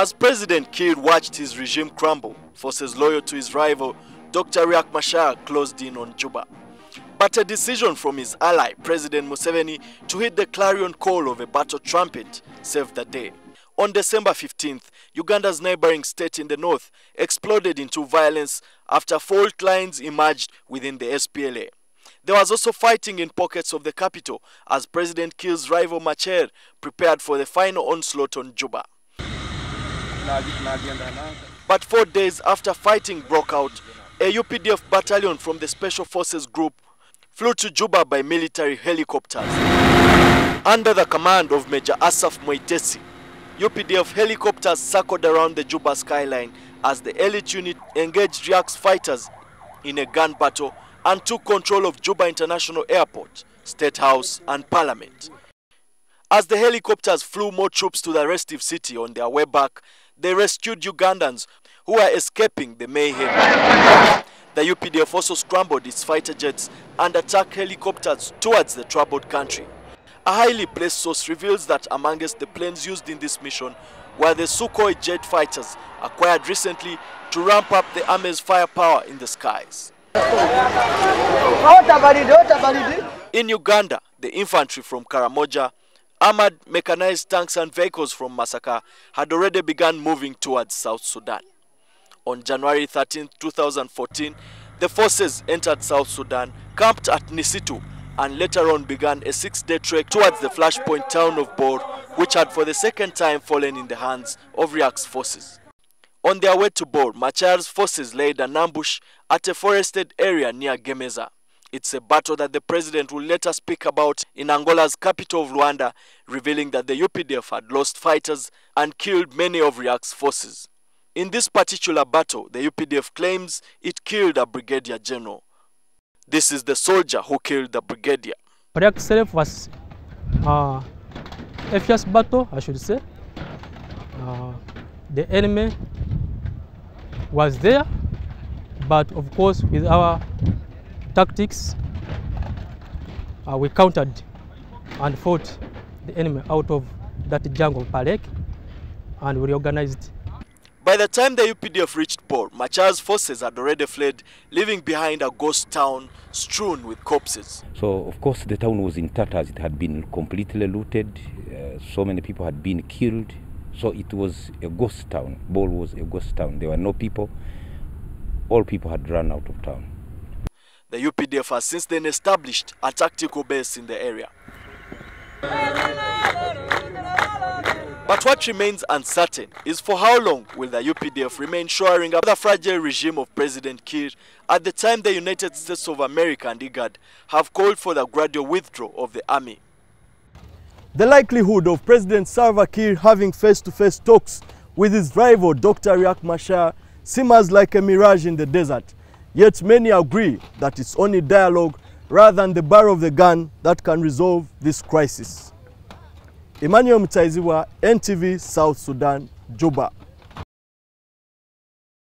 As President Kiir watched his regime crumble, forces loyal to his rival, Dr. Riek Machar, closed in on Juba. But a decision from his ally, President Museveni, to hit the clarion call of a battle trumpet saved the day. On December 15th, Uganda's neighboring state in the north exploded into violence after fault lines emerged within the SPLA. There was also fighting in pockets of the capital as President Kiir's rival Machar prepared for the final onslaught on Juba. But 4 days after fighting broke out, a UPDF battalion from the Special Forces Group flew to Juba by military helicopters. Under the command of Major Asaf Moitesi, UPDF helicopters circled around the Juba skyline as the elite unit engaged Riek's fighters in a gun battle and took control of Juba International Airport, State House and Parliament. As the helicopters flew more troops to the restive city on their way back, they rescued Ugandans who were escaping the mayhem. The UPDF also scrambled its fighter jets and attacked helicopters towards the troubled country. A highly placed source reveals that amongst the planes used in this mission were the Sukhoi jet fighters acquired recently to ramp up the army's firepower in the skies. In Uganda, the infantry from Karamoja, armored mechanized tanks and vehicles from Masaka had already begun moving towards South Sudan. On January 13, 2014, the forces entered South Sudan, camped at Nisitu, and later on began a 6-day trek towards the flashpoint town of Bor, which had for the second time fallen in the hands of Riek's forces. On their way to Bor, Machar's forces laid an ambush at a forested area near Gemeza. It's a battle that the president will later speak about in Angola's capital of Luanda, revealing that the UPDF had lost fighters and killed many of Riek's forces. In this particular battle, the UPDF claims it killed a brigadier general. This is the soldier who killed the brigadier. Riek itself was a fierce battle, I should say. The enemy was there, but of course with our tactics, we countered and fought the enemy out of that jungle park and we reorganized. By the time the UPDF reached Bor, Machar's forces had already fled, leaving behind a ghost town strewn with corpses. So, of course, the town was in tatters. It had been completely looted. So many people had been killed. So it was a ghost town. Bor was a ghost town. There were no people. All people had run out of town. The UPDF has since then established a tactical base in the area. But what remains uncertain is for how long will the UPDF remain shoring up the fragile regime of President Kiir at the time the United States of America and IGAD have called for the gradual withdrawal of the army. The likelihood of President Salva Kiir having face-to-face talks with his rival Dr. Riek Machar seems like a mirage in the desert. Yet many agree that it's only dialogue rather than the barrel of the gun that can resolve this crisis. Emmanuel Mutaizibwa, NTV, South Sudan, Juba.